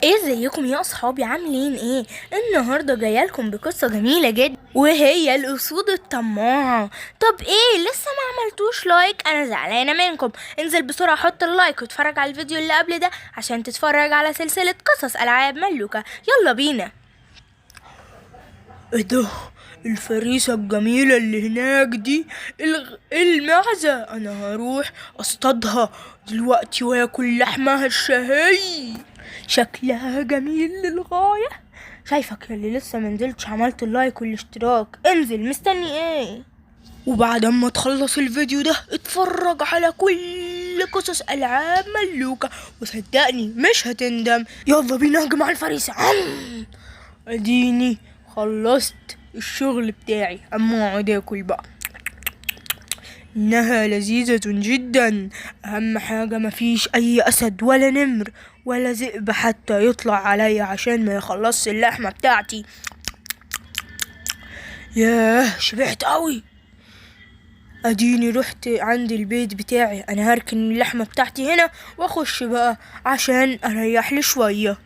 ايه ازيكم يا اصحابي؟ عاملين ايه؟ النهارده جايالكم بقصه جميله جدا، وهي الاسود الطماعه. طب ايه لسه ما عملتوش لايك؟ انا زعلانه منكم. انزل بسرعه حط اللايك واتفرج على الفيديو اللي قبل ده عشان تتفرج على سلسله قصص العاب ملوكه. يلا بينا. ايه ده؟ الفريسة الجميلة اللي هناك دي المعزة، انا هروح اصطادها دلوقتي واكل لحمها الشهي. شكلها جميل للغاية. شايفك اللي لسه منزلتش عملت اللايك والاشتراك، انزل مستني ايه؟ وبعد ما تخلص الفيديو ده اتفرج على كل قصص العاب ملوكة وصدقني مش هتندم. يلا بينا نهجم على الفريسة. اديني خلصت الشغل بتاعي، اما اقعد اكل بقى. انها لذيذة جدا. اهم حاجة مفيش اي اسد ولا نمر ولا ذئب حتى يطلع عليا عشان ما يخلصش اللحمة بتاعتي. ياه شبعت قوي. اديني رحت عند البيت بتاعي، انا هركن اللحمة بتاعتي هنا واخش بقى عشان اريح لي شوية.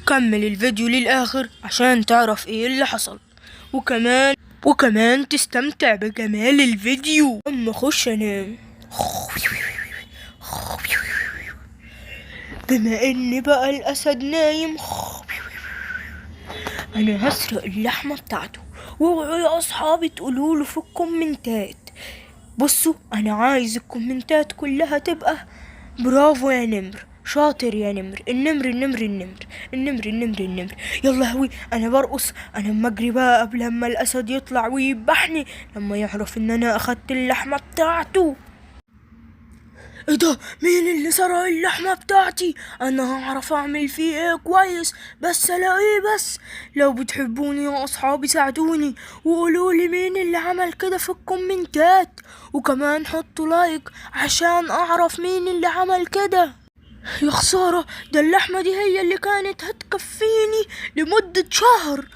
كمل الفيديو للاخر عشان تعرف ايه اللي حصل، وكمان تستمتع بجمال الفيديو. اما اخش انام. بما ان بقى الاسد نايم، انا هسرق اللحمة بتاعته. واوعوا يا اصحابي تقولوله في الكومنتات. بصوا انا عايز الكومنتات كلها تبقى برافو يا نمر، شاطر يا نمر، النمر النمر النمر النمر النمر النمر. يلا هوي انا برقص، انا اما اجري بقى قبل ما الاسد يطلع ويذبحني لما يعرف ان انا اخدت اللحمة بتاعته. ايه ده؟ مين اللي سرق اللحمة بتاعتي؟ انا هعرف اعمل فيه ايه كويس بس الاقيه. بس لو بتحبوني يا اصحابي ساعدوني وقولولي مين اللي عمل كده في الكومنتات، وكمان حطوا لايك عشان اعرف مين اللي عمل كده. يا خسارة، ده اللحمة دي هي اللي كانت هتكفيني لمدة شهر.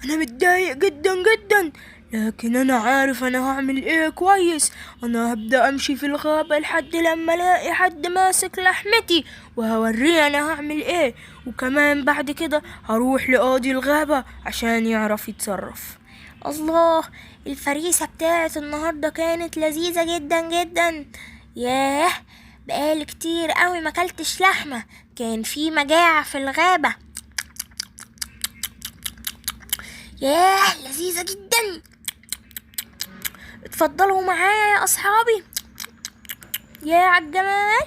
انا متضايق جدا جدا، لكن انا عارف انا هعمل ايه كويس. انا هبدأ امشي في الغابة لحد لما الاقي حد ماسك لحمتي وهوريه انا هعمل ايه، وكمان بعد كده هروح لقاضي الغابة عشان يعرف يتصرف. الله، الفريسة بتاعت النهاردة كانت لذيذة جدا جدا. ياه، بقالي كتير قوي ما كلتش لحمة، كان في مجاعة في الغابة. ياه لذيذة جدا. اتفضلوا معايا يا اصحابي. يا عالجمال.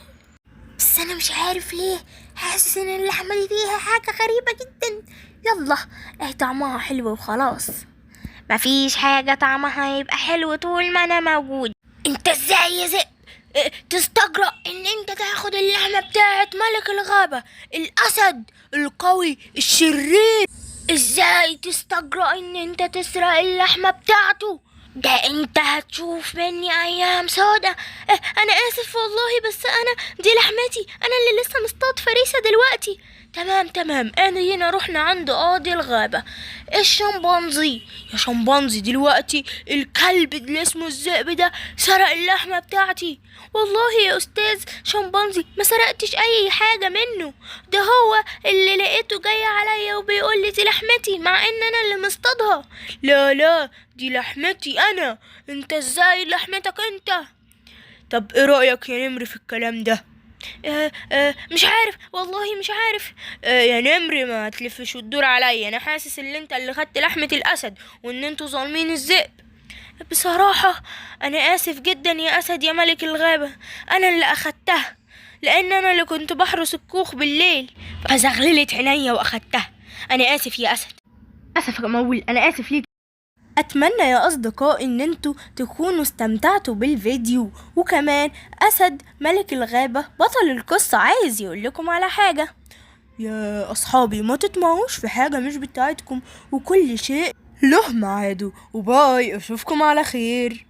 بس انا مش عارف ليه حاسس ان اللحمة دي فيها حاجة غريبة جدا. يلا، اهي طعمها حلو وخلاص. مفيش حاجة طعمها يبقى حلو طول ما انا موجود. انت ازاي يا ذئب تستجرأ ان انت تاخد اللحمة بتاعت ملك الغابة الاسد القوي الشرير؟ ازاي تستجرأ ان انت تسرق اللحمة بتاعته؟ ده انت هتشوف مني ايام سودة. انا اسف والله، بس انا دي لحمتي، انا اللي لسه مصطاد فريسة دلوقتي. تمام تمام، انا هنا رحنا عند قاضي الغابة الشمبانزي. يا شمبانزي، دلوقتي الكلب اللي اسمه الذئب ده سرق اللحمة بتاعتي. والله يا استاذ شمبانزي ما سرقتش اي حاجة منه، ده هو اللي لقيته جاي عليا وبيقول لي دي لحمتي مع ان انا اللي مصطادها. لا لا، دي لحمتي انا، انت ازاي لحمتك انت؟ طب ايه رأيك يا نمر في الكلام ده؟ مش عارف والله، مش عارف. يا نمر ما تلفش وتدور عليا، انا حاسس ان انت اللي خدت لحمة الاسد وان انتوا ظالمين الذئب. بصراحة انا اسف جدا يا اسد يا ملك الغابة، انا اللي اخدتها لان انا اللي كنت بحرس الكوخ بالليل فزغللت عينيا واخدتها. انا اسف يا اسد. اسف يا مول، انا اسف ليك. اتمنى يا اصدقاء ان انتوا تكونوا استمتعتوا بالفيديو، وكمان اسد ملك الغابة بطل القصة عايز يقول لكم على حاجة. يا اصحابي ما تطمعوش في حاجة مش بتاعتكم، وكل شيء له ميعاده. وباي، اشوفكم على خير.